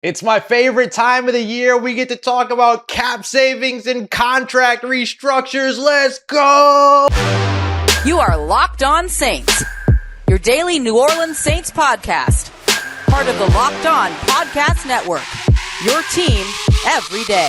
It's my favorite time of the year. We get to talk about cap savings and contract restructures. Let's go! You are Locked On Saints, your daily New Orleans Saints podcast. Part of the Locked On Podcast Network, your team every day.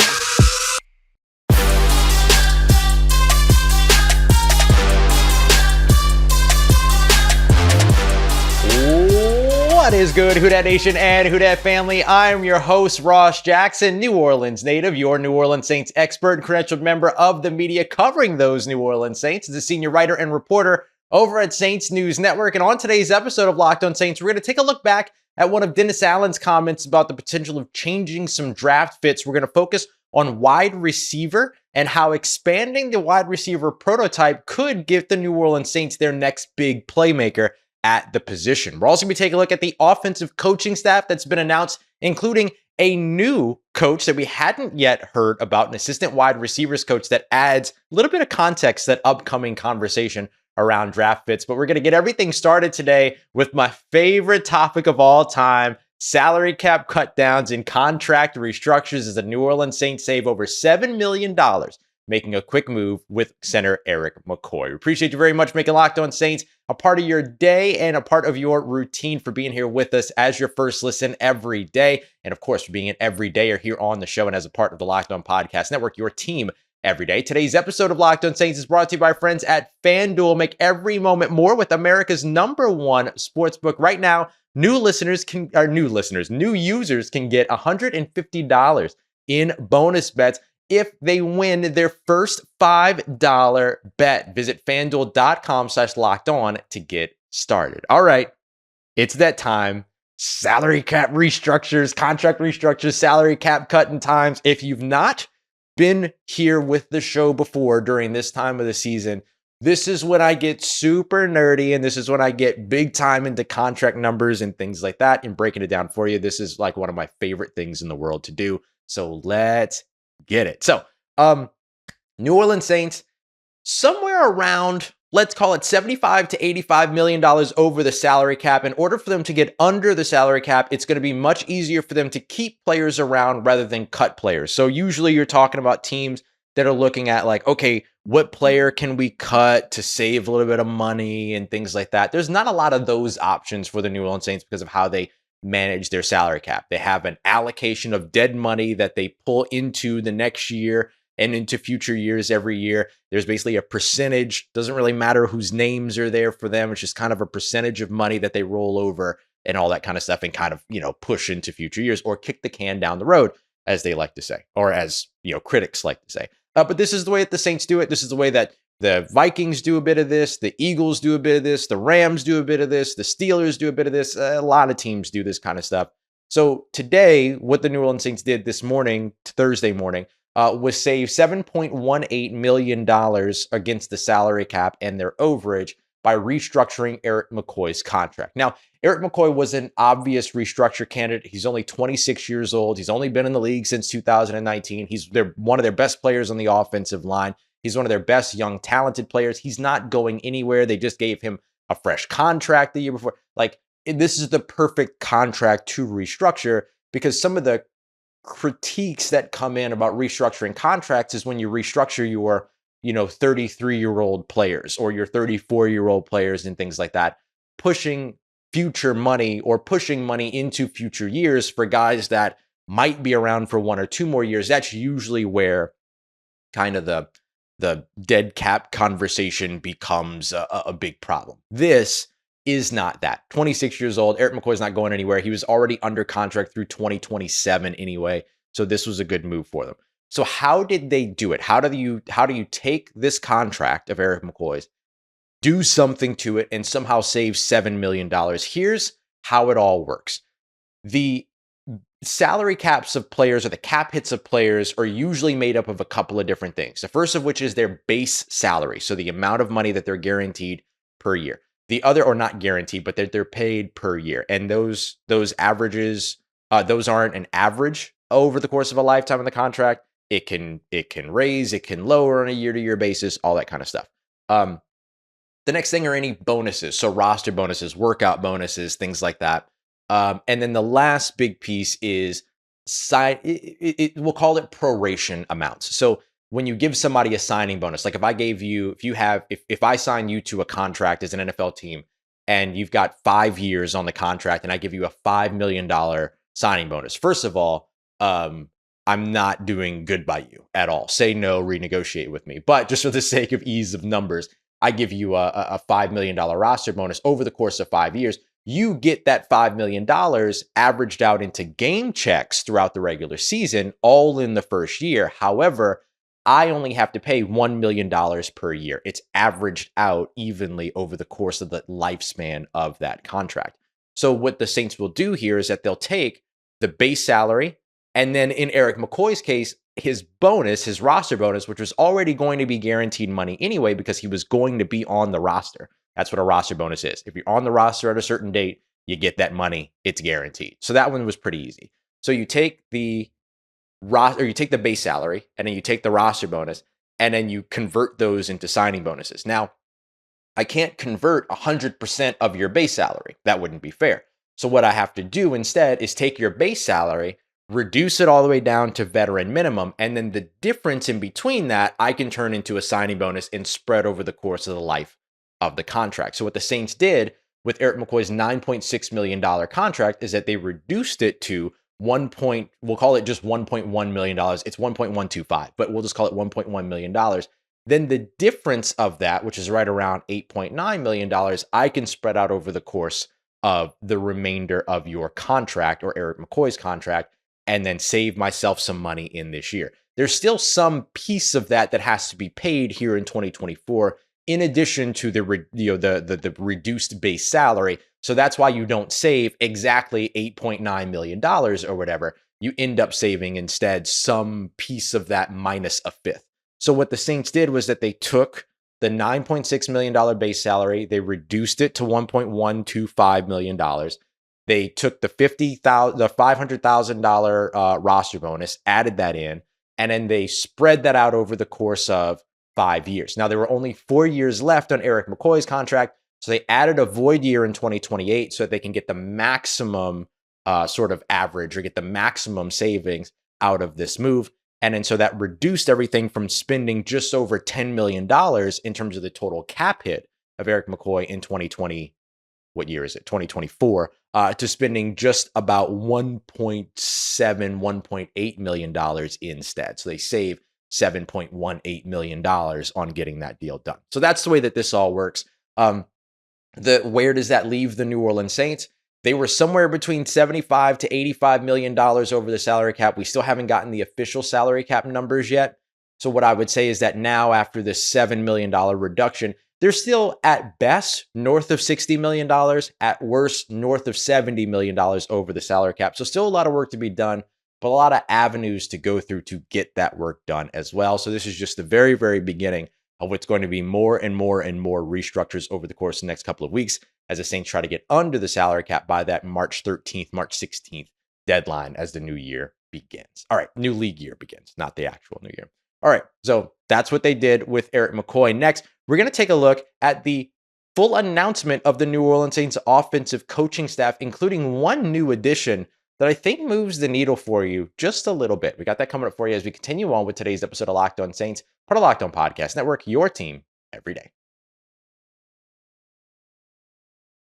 What is good, Who Dat Nation and Who Dat family? I'm your host, Ross Jackson, New Orleans native, your New Orleans Saints expert and credentialed member of the media covering those New Orleans Saints, as a senior writer and reporter over at Saints News Network. And on today's episode of Locked On Saints, we're going to take a look back at one of Dennis Allen's comments about the potential of changing some draft fits. We're going to focus on wide receiver and how expanding the wide receiver prototype could give the New Orleans Saints their next big playmaker at the position. We're also going to be taking a look at the offensive coaching staff that's been announced, including a new coach that we hadn't yet heard about, an assistant wide receivers coach that adds a little bit of context to that upcoming conversation around draft fits. But we're going to get everything started today with my favorite topic of all time, salary cap cut downs and contract restructures, as the New Orleans Saints save over $7 million, making a quick move with center Erik McCoy. We appreciate you very much making Locked On Saints a part of your day and a part of your routine, for being here with us as your first listen every day. And of course, for being an everydayer here on the show and as a part of the Locked On Podcast Network, your team every day. Today's episode of Locked On Saints is brought to you by our friends at FanDuel. Make every moment more with America's #1 sportsbook. Right now, new users can get $150 in bonus bets if they win their first $5 bet. Visit FanDuel.com/lockedon to get started. All right, it's that time. Salary cap restructures, contract restructures, salary cap cutting times. If you've not been here with the show before during this time of the season, this is when I get super nerdy, and this is when I get big time into contract numbers and things like that and breaking it down for you. This is like one of my favorite things in the world to do. So let's get it. So, New Orleans Saints, somewhere around, let's call it $75 to $85 million over the salary cap. In order for them to get under the salary cap, it's going to be much easier for them to keep players around rather than cut players. So usually you're talking about teams that are looking at like, okay, what player can we cut to save a little bit of money and things like that. There's not a lot of those options for the New Orleans Saints because of how they manage their salary cap. They have an allocation of dead money that they pull into the next year and into future years every year. There's basically a percentage, doesn't really matter whose names are there for them. It's just kind of a percentage of money that they roll over and all that kind of stuff and kind of, push into future years or kick the can down the road, as they like to say, or as, critics like to say. But this is the way that the Saints do it. This is the way that the Vikings do a bit of this, the Eagles do a bit of this, the Rams do a bit of this, the Steelers do a bit of this. A lot of teams do this kind of stuff. So today, what the New Orleans Saints did this morning, Thursday morning, was save $7.18 million against the salary cap and their overage by restructuring Erik McCoy's contract. Now, Erik McCoy was an obvious restructure candidate. He's only 26 years old. He's only been in the league since 2019. He's one of their best players on the offensive line. He's one of their best young, talented players. He's not going anywhere. They just gave him a fresh contract the year before. Like, this is the perfect contract to restructure, because some of the critiques that come in about restructuring contracts is when you restructure your, 33-year-old players or your 34-year-old players and things like that, pushing future money or pushing money into future years for guys that might be around for 1 or 2 more years. That's usually where kind of the dead cap conversation becomes a big problem. This is not that. 26 years old, Erik McCoy's not going anywhere. He was already under contract through 2027 anyway, so this was a good move for them. So how did they do it? How do you take this contract of Erik McCoy's, do something to it, and somehow save $7 million? Here's how it all works. The salary caps of players, or the cap hits of players, are usually made up of a couple of different things. The first of which is their base salary, so the amount of money that they're guaranteed per year. The other, or not guaranteed, but they're paid per year. And those averages, those aren't an average over the course of a lifetime of the contract. It can raise, it can lower on a year-to-year basis, all that kind of stuff. The next thing are any bonuses, so roster bonuses, workout bonuses, things like that. And then the last big piece is we'll call it proration amounts. So when you give somebody a signing bonus, like if I sign you to a contract as an NFL team and you've got 5 years on the contract and I give you a $5 million signing bonus, first of all, I'm not doing good by you at all. Say no, renegotiate with me. But just for the sake of ease of numbers, I give you a $5 million roster bonus over the course of 5 years. You get that $5 million averaged out into game checks throughout the regular season, all in the first year. However, I only have to pay $1 million per year. It's averaged out evenly over the course of the lifespan of that contract. So what the Saints will do here is that they'll take the base salary, and then in Erik McCoy's case, his bonus, his roster bonus, which was already going to be guaranteed money anyway because he was going to be on the roster. That's what a roster bonus is. If you're on the roster at a certain date, you get that money. It's guaranteed. So that one was pretty easy. So you take the base salary, and then you take the roster bonus, and then you convert those into signing bonuses. Now, I can't convert 100% of your base salary. That wouldn't be fair. So what I have to do instead is take your base salary, reduce it all the way down to veteran minimum, and then the difference in between that, I can turn into a signing bonus and spread over the course of the life of the contract. So what the Saints did with Erik McCoy's $9.6 million contract is that they reduced it to we'll call it just $1.1 million. It's 1.125, but we'll just call it $1.1 million. Then the difference of that, which is right around $8.9 million, I can spread out over the course of the remainder of your contract or Erik McCoy's contract, and then save myself some money in this year. There's still some piece of that has to be paid here in 2024, in addition to the reduced base salary. So that's why you don't save exactly $8.9 million or whatever. You end up saving instead some piece of that minus a fifth. So what the Saints did was that they took the $9.6 million base salary, they reduced it to $1.125 million. They took the $500,000 roster bonus, added that in, and then they spread that out over the course of 5 years. Now, there were only 4 years left on Erik McCoy's contract, so they added a void year in 2028 so that they can get the maximum sort of average or get the maximum savings out of this move. And then so that reduced everything from spending just over $10 million in terms of the total cap hit of Erik McCoy in 2020. What year is it? 2024, to spending just about $1.8 million instead. So they save $7.18 million on getting that deal done. So that's the way that this all works. Where does that leave the New Orleans Saints? They were somewhere between $75 to $85 million over the salary cap. We still haven't gotten the official salary cap numbers yet. So what I would say is that now, after this $7 million reduction, they're still at best north of $60 million, at worst north of $70 million over the salary cap. So still a lot of work to be done, but a lot of avenues to go through to get that work done as well. So this is just the very, very beginning of what's going to be more and more and more restructures over the course of the next couple of weeks as the Saints try to get under the salary cap by that March 13th, March 16th deadline as the new year begins. All right, new league year begins, not the actual new year. All right, so that's what they did with Erik McCoy. Next, we're going to take a look at the full announcement of the New Orleans Saints offensive coaching staff, including one new addition that I think moves the needle for you just a little bit. We got that coming up for you as we continue on with today's episode of Locked On Saints, part of Locked On Podcast Network, your team every day.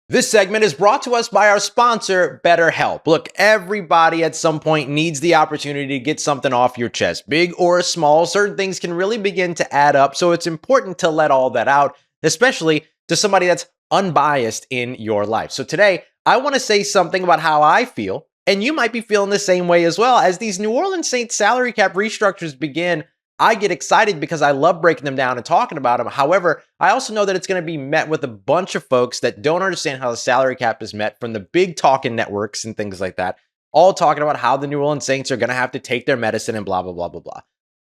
This segment is brought to us by our sponsor, BetterHelp. Look, everybody at some point needs the opportunity to get something off your chest, big or small. Certain things can really begin to add up, so it's important to let all that out, especially to somebody that's unbiased in your life. So today, I want to say something about how I feel, and you might be feeling the same way as well. As these New Orleans Saints salary cap restructures begin, I get excited because I love breaking them down and talking about them. However, I also know that it's going to be met with a bunch of folks that don't understand how the salary cap is met, from the big talking networks and things like that, all talking about how the New Orleans Saints are going to have to take their medicine and blah, blah, blah, blah, blah.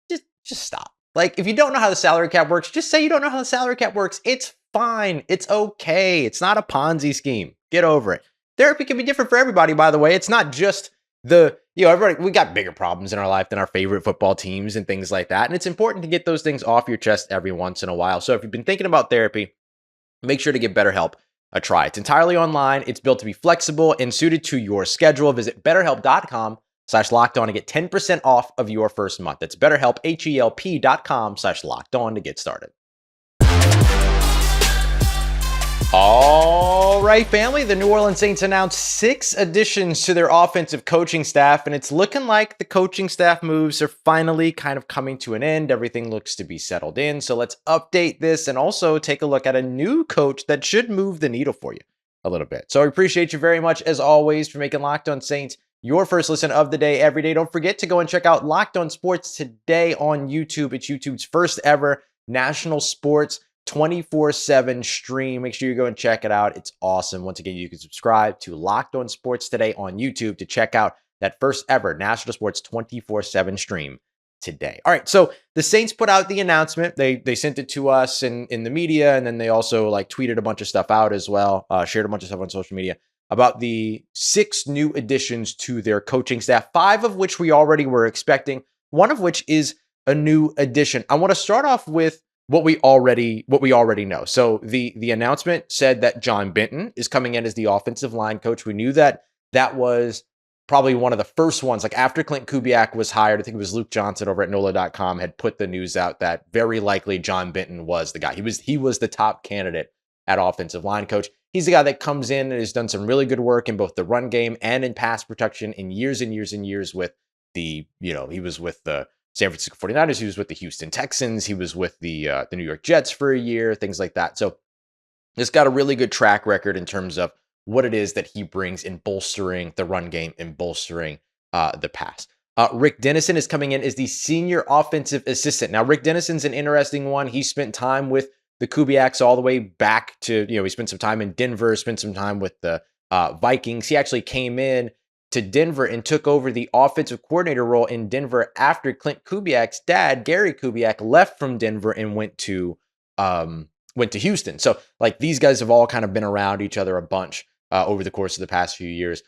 Just stop. Like, if you don't know how the salary cap works, just say you don't know how the salary cap works. It's fine. It's okay. It's not a Ponzi scheme. Get over it. Therapy can be different for everybody, by the way. It's not just everybody, we got bigger problems in our life than our favorite football teams and things like that. And it's important to get those things off your chest every once in a while. So if you've been thinking about therapy, make sure to give BetterHelp a try. It's entirely online. It's built to be flexible and suited to your schedule. Visit BetterHelp.com BetterHelp.com/locked on to get 10% off of your first month. That's BetterHelp, HELP.com/locked on to get started. All right, family. The New Orleans Saints announced 6 additions to their offensive coaching staff, and it's looking like the coaching staff moves are finally kind of coming to an end. Everything looks to be settled in. So let's update this and also take a look at a new coach that should move the needle for you a little bit. So I appreciate you very much, as always, for making Locked On Saints your first listen of the day every day. Don't forget to go and check out Locked On Sports Today on YouTube. It's YouTube's first ever national sports 24/7 stream. Make sure you go and check it out. It's awesome. Once again, you can subscribe to Locked On Sports Today on YouTube to check out that first ever national sports 24/7 stream today. All right, so the Saints put out the announcement. They sent it to us in the media, and then they also tweeted a bunch of stuff out as well, shared a bunch of stuff on social media about the 6 new additions to their coaching staff, 5 of which we already were expecting, one of which is a new addition. I want to start off with what we already know. So the announcement said that John Benton is coming in as the offensive line coach. We knew that was probably one of the first ones. After Klint Kubiak was hired, I think it was Luke Johnson over at NOLA.com had put the news out that very likely John Benton was the guy. He was the top candidate at offensive line coach. He's the guy that comes in and has done some really good work in both the run game and in pass protection in years and years and years with he was with the San Francisco 49ers. He was with the Houston Texans. He was with the New York Jets for a year, things like that. So he's got a really good track record in terms of what it is that he brings in bolstering the run game and bolstering the pass. Rick Dennison is coming in as the senior offensive assistant. Now, Rick Dennison's an interesting one. He spent time with the Kubiaks all the way back to, he spent some time in Denver, spent some time with the Vikings. He actually came in to Denver and took over the offensive coordinator role in Denver after Klint Kubiak's dad, Gary Kubiak, left from Denver and went to Houston. So these guys have all kind of been around each other a bunch over the course of the past few years.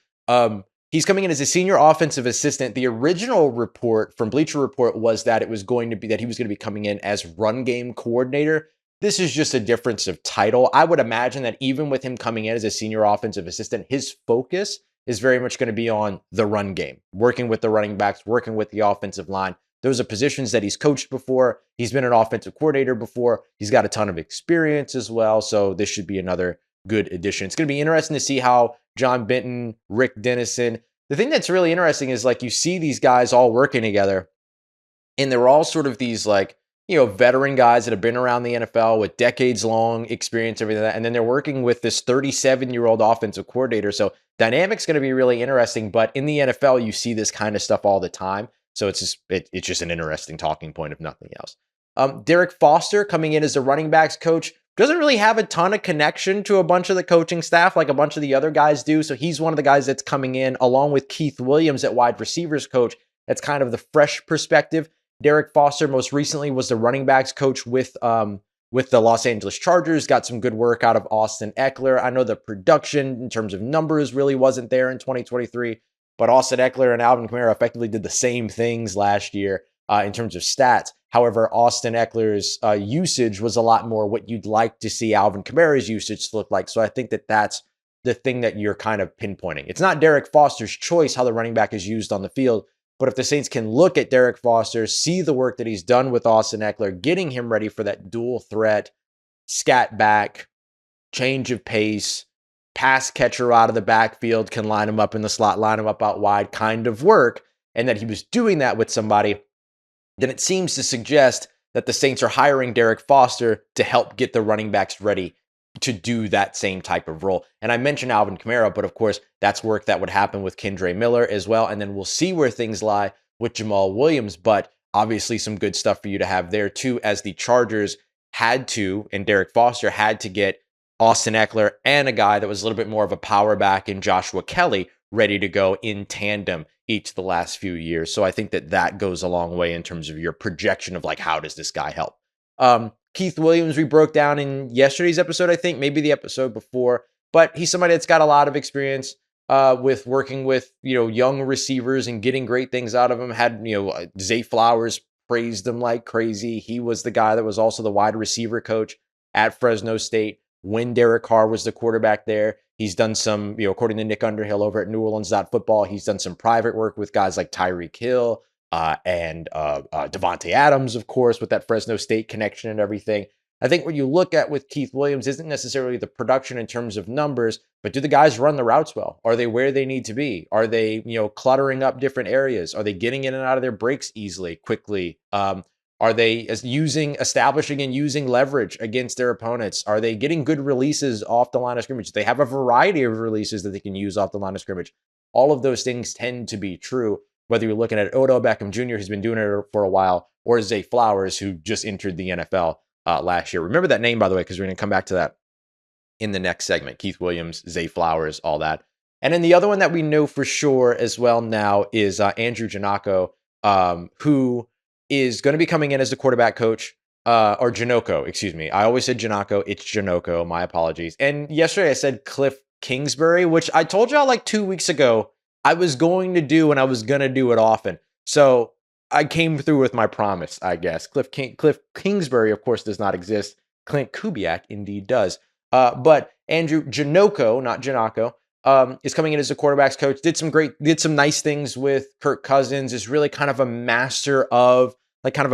He's coming in as a senior offensive assistant. The original report from Bleacher Report was that he was going to be coming in as run game coordinator. This is just a difference of title. I would imagine that even with him coming in as a senior offensive assistant, his focus is very much going to be on the run game, working with the running backs, working with the offensive line. Those are positions that he's coached before. He's been an offensive coordinator before. He's got a ton of experience as well. So this should be another good addition. It's going to be interesting to see how John Benton, Rick Dennison. The thing that's really interesting is you see these guys all working together, and they're all sort of these veteran guys that have been around the NFL with decades-long experience, everything like that, and then they're working with this 37-year-old offensive coordinator. So dynamic's going to be really interesting, but in the NFL, you see this kind of stuff all the time. So it's just an interesting talking point, if nothing else. Derek Foster coming in as the running backs coach doesn't really have a ton of connection to a bunch of the coaching staff like a bunch of the other guys do. So he's one of the guys that's coming in along with Keith Williams at wide receivers coach. That's kind of the fresh perspective. Derek Foster most recently was the running backs coach with the Los Angeles Chargers, got some good work out of Austin Eckler. I know the production in terms of numbers really wasn't there in 2023, but Austin Eckler and Alvin Kamara effectively did the same things last year in terms of stats. However, Austin Eckler's usage was a lot more what you'd like to see Alvin Kamara's usage look like. So I think that that's the thing that you're kind of pinpointing. It's not Derek Foster's choice how the running back is used on the field, but if the Saints can look at Derek Foster, see the work that he's done with Austin Eckler, getting him ready for that dual threat, scat back, change of pace, pass catcher out of the backfield, can line him up in the slot, line him up out wide kind of work, and that he was doing that with somebody, then it seems to suggest that the Saints are hiring Derek Foster to help get the running backs ready to do that same type of role. And I mentioned Alvin Kamara, but of course, that's work that would happen with Kendre Miller as well. And then we'll see where things lie with Jamal Williams, but obviously some good stuff for you to have there too, as the Chargers had to, and Derek Foster had to get Austin Eckler and a guy that was a little bit more of a power back in Joshua Kelly ready to go in tandem each of the last few years. So I think that goes a long way in terms of your projection of how does this guy help? Keith Williams, we broke down in yesterday's episode, I think, maybe the episode before, but he's somebody that's got a lot of experience with working with, young receivers and getting great things out of them. Had, Zay Flowers praised him like crazy. He was the guy that was also the wide receiver coach at Fresno State when Derek Carr was the quarterback there. He's done some, according to Nick Underhill over at New Orleans Football, he's done some private work with guys like Tyreek Hill and Devontae Adams, of course, with that Fresno State connection and everything. I think what you look at with Keith Williams isn't necessarily the production in terms of numbers, but do the guys run the routes well? Are they where they need to be? Are they, cluttering up different areas? Are they getting in and out of their breaks easily, quickly? Are they establishing and using leverage against their opponents? Are they getting good releases off the line of scrimmage? They have a variety of releases that they can use off the line of scrimmage. All of those things tend to be true, whether you're looking at Odell Beckham Jr., who's been doing it for a while, or Zay Flowers, who just entered the NFL last year. Remember that name, by the way, because we're going to come back to that in the next segment. Keith Williams, Zay Flowers, all that. And then the other one that we know for sure as well now is Andrew Janocko, who is going to be coming in as the quarterback coach, or Janocko, excuse me. I always said Janocko. It's Janocko. My apologies. And yesterday I said Cliff Kingsbury, which I told y'all like 2 weeks ago I was going to do, and I was going to do it often. So I came through with my promise, I guess. Cliff Kingsbury, of course, does not exist. Klint Kubiak indeed does. But Andrew Janocko, not Janocko, is coming in as a quarterback's coach. Did some nice things with Kirk Cousins. Is really kind of a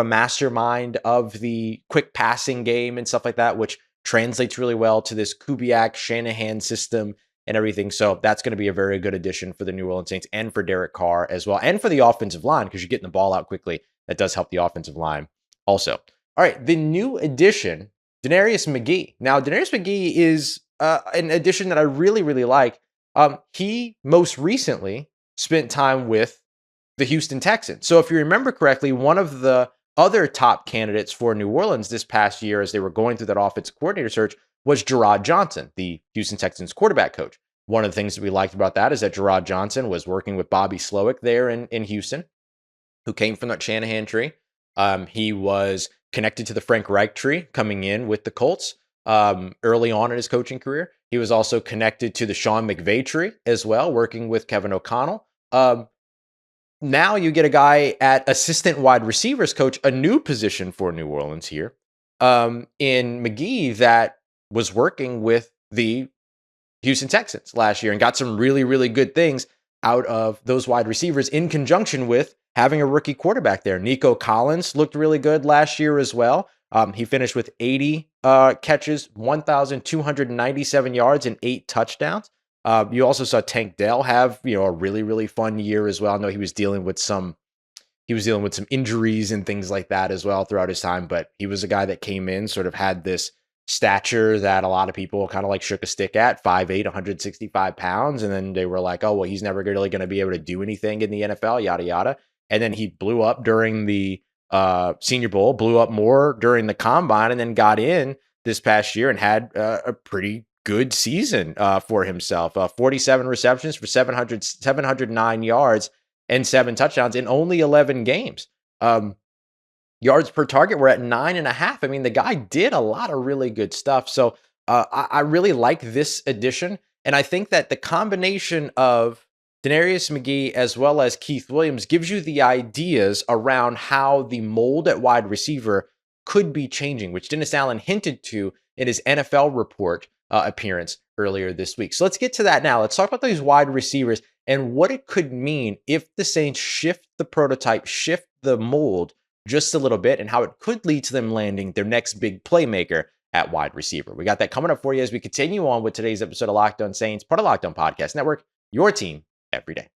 mastermind of the quick passing game and stuff like that, which translates really well to this Kubiak Shanahan system and everything. So that's going to be a very good addition for the New Orleans Saints and for Derek Carr as well, and for the offensive line, because you're getting the ball out quickly. That does help the offensive line also. All right, the new addition, DeNarius McGhee. Now, DeNarius McGhee is an addition that I really, really like. He most recently spent time with the Houston Texans. So if you remember correctly, one of the other top candidates for New Orleans this past year as they were going through that offensive coordinator search was Gerard Johnson, the Houston Texans quarterback coach. One of the things that we liked about that is that Gerard Johnson was working with Bobby Slowick there in Houston, who came from that Shanahan tree. He was connected to the Frank Reich tree coming in with the Colts early on in his coaching career. He was also connected to the Sean McVay tree as well, working with Kevin O'Connell. Now you get a guy at assistant wide receivers coach, a new position for New Orleans here, in McGhee, that was working with the Houston Texans last year and got some really, really good things out of those wide receivers in conjunction with having a rookie quarterback there. Nico Collins looked really good last year as well. He finished with 80 catches, 1,297 yards, and 8 touchdowns. You also saw Tank Dell have, a really, really fun year as well. I know he was dealing with some injuries and things like that as well throughout his time, but he was a guy that came in, sort of had this stature that a lot of people kind of like shook a stick at, 5'8", 165 pounds. And then they were like, oh, well, he's never really going to be able to do anything in the NFL, yada, yada. And then he blew up during the Senior Bowl, blew up more during the Combine, and then got in this past year and had a pretty good season for himself. 47 receptions for 709 yards and 7 touchdowns in only 11 games. Yards per target were at 9.5. I mean, the guy did a lot of really good stuff. So I really like this addition. And I think that the combination of DeNarius McGhee as well as Keith Williams gives you the ideas around how the mold at wide receiver could be changing, which Dennis Allen hinted to in his NFL report appearance earlier this week. So let's get to that now. Let's talk about these wide receivers and what it could mean if the Saints shift the prototype, shift the mold just a little bit, and how it could lead to them landing their next big playmaker at wide receiver. We got that coming up for you as we continue on with today's episode of Locked On Saints, part of Locked On Podcast Network, your team every day.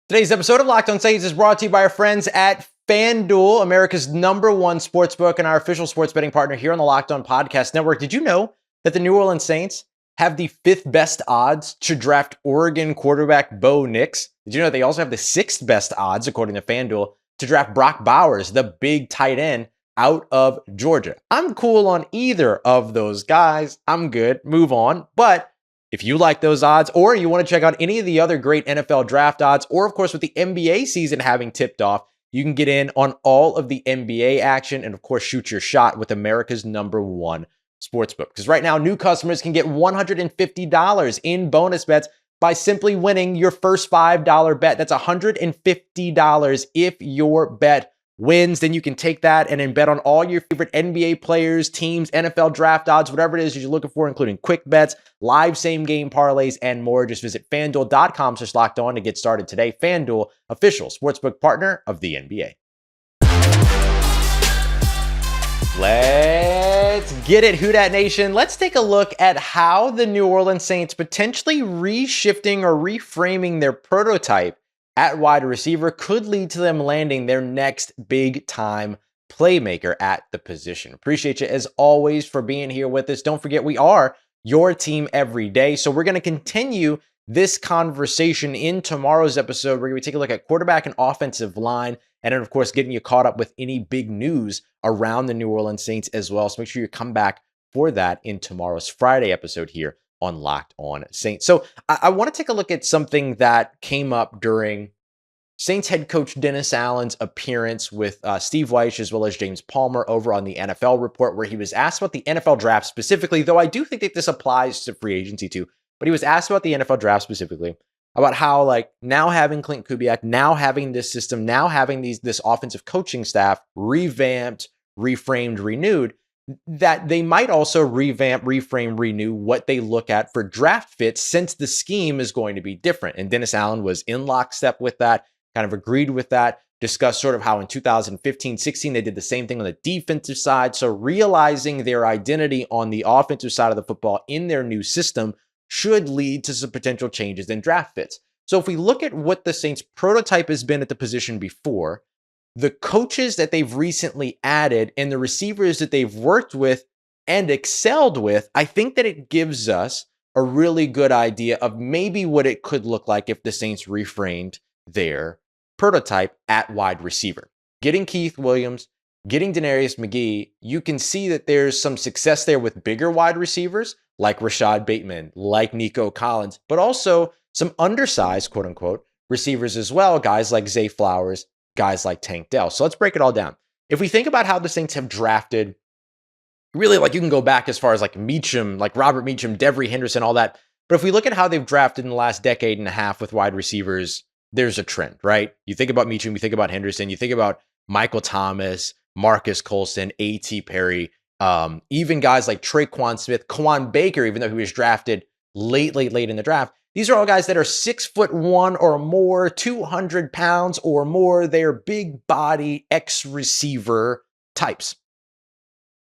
Today's episode of Locked On Saints is brought to you by our friends at FanDuel, America's #1 sportsbook and our official sports betting partner here on the Locked On Podcast Network. Did you know that the New Orleans Saints have the 5th best odds to draft Oregon quarterback Bo Nix? Did you know they also have the 6th best odds, according to FanDuel, to draft Brock Bowers, the big tight end out of Georgia? I'm cool on either of those guys. I'm good. Move on. But if you like those odds, or you want to check out any of the other great NFL draft odds, or of course with the NBA season having tipped off, you can get in on all of the NBA action and of course shoot your shot with America's #1 sportsbook. Because right now, new customers can get $150 in bonus bets by simply winning your first $5 bet. That's $150 if your bet wins, then you can take that and then bet on all your favorite NBA players, teams, NFL draft odds, whatever it is you're looking for, including quick bets, live same game parlays, and more. Just visit FanDuel.com/lockedon to get started today. FanDuel, official sportsbook partner of the NBA. Let's get it, Who Dat Nation. Let's take a look at how the New Orleans Saints potentially reshifting or reframing their prototype at wide receiver could lead to them landing their next big-time playmaker at the position. Appreciate you, as always, for being here with us. Don't forget, we are your team every day. So we're going to continue this conversation in tomorrow's episode. We're going to take a look at quarterback and offensive line, and then, of course, getting you caught up with any big news around the New Orleans Saints as well. So make sure you come back for that in tomorrow's Friday episode here on Locked On Saints. So I want to take a look at something that came up during Saints head coach Dennis Allen's appearance with Steve Wyche as well as James Palmer over on the NFL Report, where he was asked about the NFL draft specifically, though I do think that this applies to free agency too. But he was asked about the NFL draft specifically, about how, like, now having Klint Kubiak, now having this system, now having this offensive coaching staff revamped, reframed, renewed, that they might also revamp, reframe, renew what they look at for draft fits, since the scheme is going to be different. And Dennis Allen was in lockstep with that, kind of agreed with that, discussed sort of how in 2015-16 they did the same thing on the defensive side. So realizing their identity on the offensive side of the football in their new system should lead to some potential changes in draft fits. So if we look at what the Saints prototype has been at the position before, the coaches that they've recently added, and the receivers that they've worked with and excelled with, I think that it gives us a really good idea of maybe what it could look like if the Saints reframed their prototype at wide receiver. Getting Keith Williams, getting DeNarius McGhee, you can see that there's some success there with bigger wide receivers like Rashad Bateman, like Nico Collins, but also some undersized, quote unquote, receivers as well, guys like Zay Flowers, guys like Tank Dell. So let's break it all down. If we think about how the Saints have drafted, really, like, you can go back as far as like Meacham, like Robert Meacham, Devery Henderson, all that. But if we look at how they've drafted in the last decade and a half with wide receivers, there's a trend, right? You think about Meacham, you think about Henderson, you think about Michael Thomas, Marcus Colston, A.T. Perry, even guys like Traquan Smith, Quan Baker, even though he was drafted late in the draft. These are all guys that are 6'1" or more, 200 pounds or more. They're big body X-receiver types.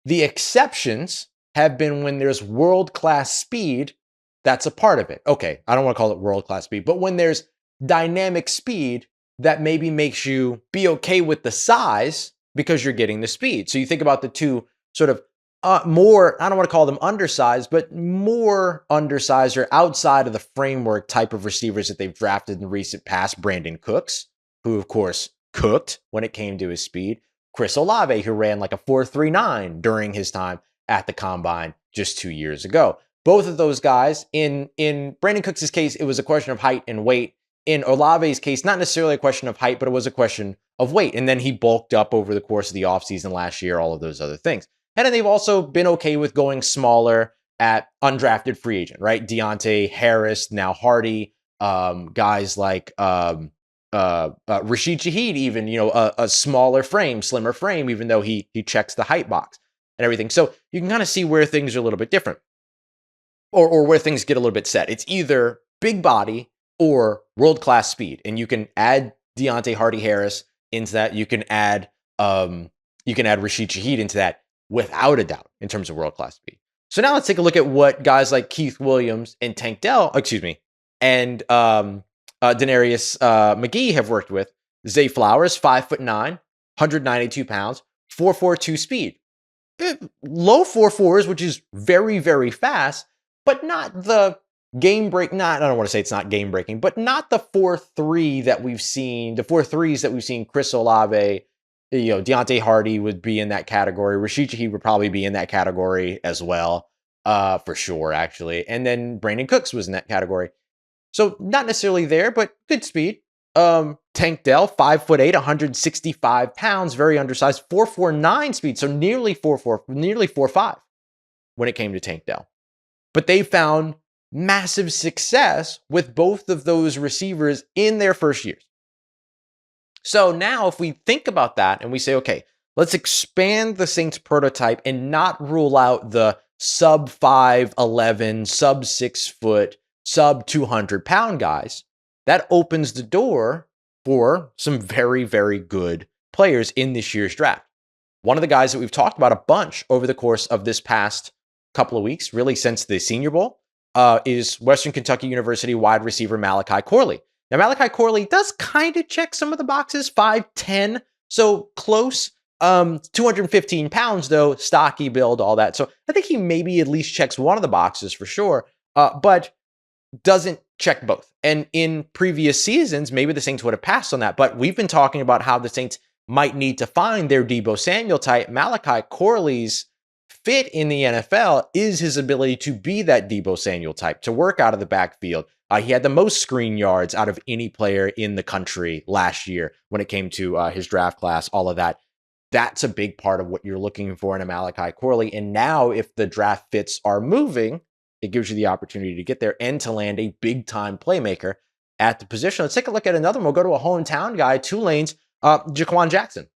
The exceptions have been when there's world-class speed, that's a part of it. Okay, I don't want to call it world-class speed, but when there's dynamic speed that maybe makes you be okay with the size because you're getting the speed. So you think about the two sort of more, I don't want to call them undersized, but more undersized or outside of the framework type of receivers that they've drafted in the recent past. Brandon Cooks, who of course cooked when it came to his speed. Chris Olave, who ran like a 4.39 during his time at the Combine just 2 years ago. Both of those guys, in Brandon Cooks' case, it was a question of height and weight. In Olave's case, not necessarily a question of height, but it was a question of weight. And then he bulked up over the course of the offseason last year, all of those other things. And then they've also been okay with going smaller at undrafted free agent, right? Deontay Harris, now Hardy, guys like Rashid Shaheed, even, a smaller frame, slimmer frame, even though he checks the height box and everything. So you can kind of see where things are a little bit different, or where things get a little bit set. It's either big body or world-class speed. And you can add Deontay Hardy Harris into that. You can add Rashid Shaheed into that without a doubt in terms of world-class speed. So now let's take a look at what guys like Keith Williams and Tank Dell, and DeNarius McGhee have worked with. Zay Flowers, 5'9", 192 pounds, 4.42 speed. Low 4.4s, which is very, very fast, but not the I don't want to say it's not game breaking, but not the 4.3 that we've seen, the 4.3s that we've seen. Chris Olave, Deontay Hardy would be in that category. Rashid Shaheed would probably be in that category as well, for sure, actually. And then Brandon Cooks was in that category. So not necessarily there, but good speed. Tank Dell, 5'8", 165 pounds, very undersized, 4.49 speed. So nearly 4.4, nearly 4.5 when it came to Tank Dell. But they found massive success with both of those receivers in their first years. So now if we think about that and we say, okay, let's expand the Saints prototype and not rule out the sub 5'11", sub 6 foot, sub 200 pound guys, that opens the door for some very, very good players in this year's draft. One of the guys that we've talked about a bunch over the course of this past couple of weeks, really since the Senior Bowl, is Western Kentucky University wide receiver Malachi Corley. Now, Malachi Corley does kind of check some of the boxes, 5'10", so close. 215 pounds, though, stocky build, all that. So I think he maybe at least checks one of the boxes for sure, but doesn't check both. And in previous seasons, maybe the Saints would have passed on that, but we've been talking about how the Saints might need to find their Deebo Samuel type. Malachi Corley's fit in the NFL is his ability to be that Deebo Samuel type, to work out of the backfield. He had the most screen yards out of any player in the country last year when it came to his draft class, all of that. That's a big part of what you're looking for in a Malachi Corley. And now if the draft fits are moving, it gives you the opportunity to get there and to land a big-time playmaker at the position. Let's take a look at another one. We'll go to a hometown guy, Tulane's Jaquan Jackson.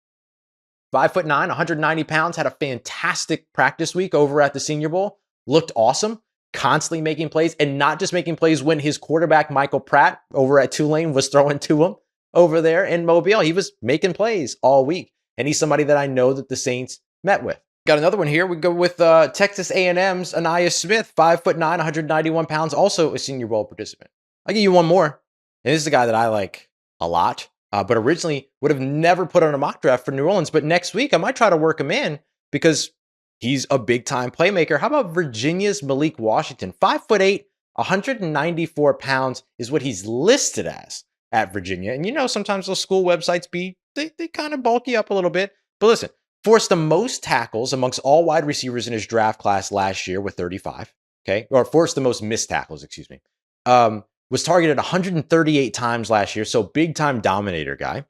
5'9", 190 pounds, had a fantastic practice week over at the Senior Bowl. Looked awesome, constantly making plays, and not just making plays when his quarterback, Michael Pratt, over at Tulane was throwing to him over there in Mobile. He was making plays all week, and he's somebody that I know that the Saints met with. Got another one here. We go with Texas A&M's Aniyah Smith, 5'9", 191 pounds, also a Senior Bowl participant. I'll give you one more, and this is a guy that I like a lot. But originally would have never put on a mock draft for New Orleans. But next week, I might try to work him in because he's a big-time playmaker. How about Virginia's Malik Washington? 5'8", 194 pounds is what he's listed as at Virginia. And you know, sometimes those school websites, they kind of bulk you up a little bit. But listen, forced the most tackles amongst all wide receivers in his draft class last year with 35. Okay, or forced the most missed tackles, excuse me. Was targeted 138 times last year, so big-time dominator guy.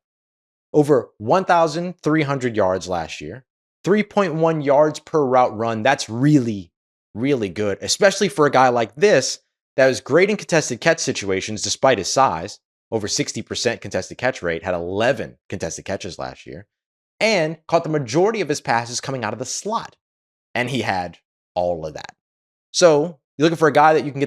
Over 1,300 yards last year. 3.1 yards per route run. That's really, really good, especially for a guy like this that was great in contested catch situations despite his size. Over 60% contested catch rate, had 11 contested catches last year, and caught the majority of his passes coming out of the slot. And he had all of that. So you're looking for a guy that you can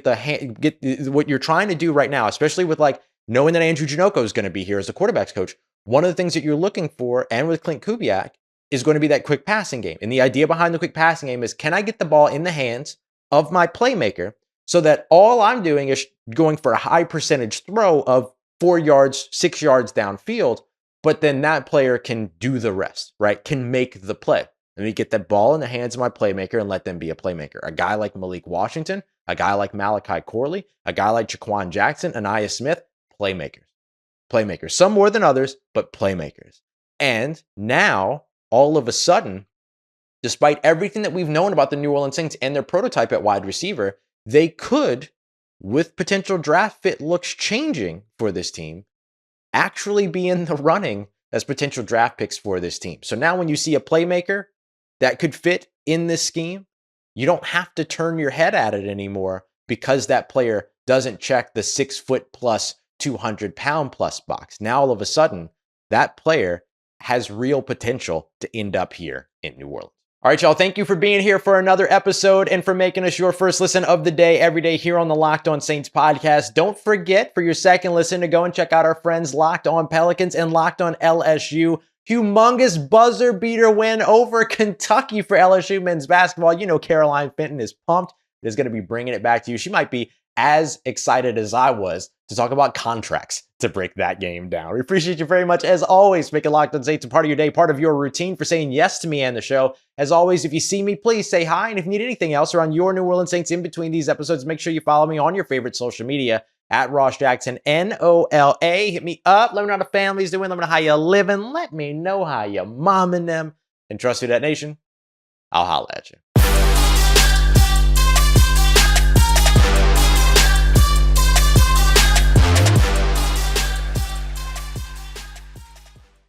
get what you're trying to do right now, especially with like knowing that Andrew Janocko is going to be here as the quarterback's coach. One of the things that you're looking for, and with Klint Kubiak, is going to be that quick passing game. And the idea behind the quick passing game is, can I get the ball in the hands of my playmaker so that all I'm doing is going for a high percentage throw of 4 yards, 6 yards downfield, but then that player can do the rest, right? Can make the play. Let me get that ball in the hands of my playmaker and let them be a playmaker. A guy like Malik Washington, a guy like Malachi Corley, a guy like Jaquan Jackson, Aniyah Smith, playmakers. Playmakers. Some more than others, but playmakers. And now, all of a sudden, despite everything that we've known about the New Orleans Saints and their prototype at wide receiver, they could, with potential draft fit looks changing for this team, actually be in the running as potential draft picks for this team. So now when you see a playmaker that could fit in this scheme, you don't have to turn your head at it anymore because that player doesn't check the 6 foot plus 200 pound plus box. Now, all of a sudden, that player has real potential to end up here in New Orleans. All right, y'all, thank you for being here for another episode and for making us your first listen of the day every day here on the Locked On Saints podcast. Don't forget for your second listen to go and check out our friends Locked On Pelicans and Locked On LSU. Humongous buzzer beater win over Kentucky for LSU men's basketball. You know Caroline Fenton is pumped. Is going to be bringing it back to you. She might be as excited as I was to talk about contracts to break that game down. We appreciate you very much, as always, making Locked On Saints a part of your day, part of your routine, for saying yes to me and the show. As always, if you see me, please say hi. And if you need anything else around your New Orleans Saints in between these episodes, make sure you follow me on your favorite social media at Ross Jackson, NOLA. Hit me up. Let me know how the family's doing. Let me know how you living. Let me know how you momming them. And trust Who Dat Nation, I'll holla at you.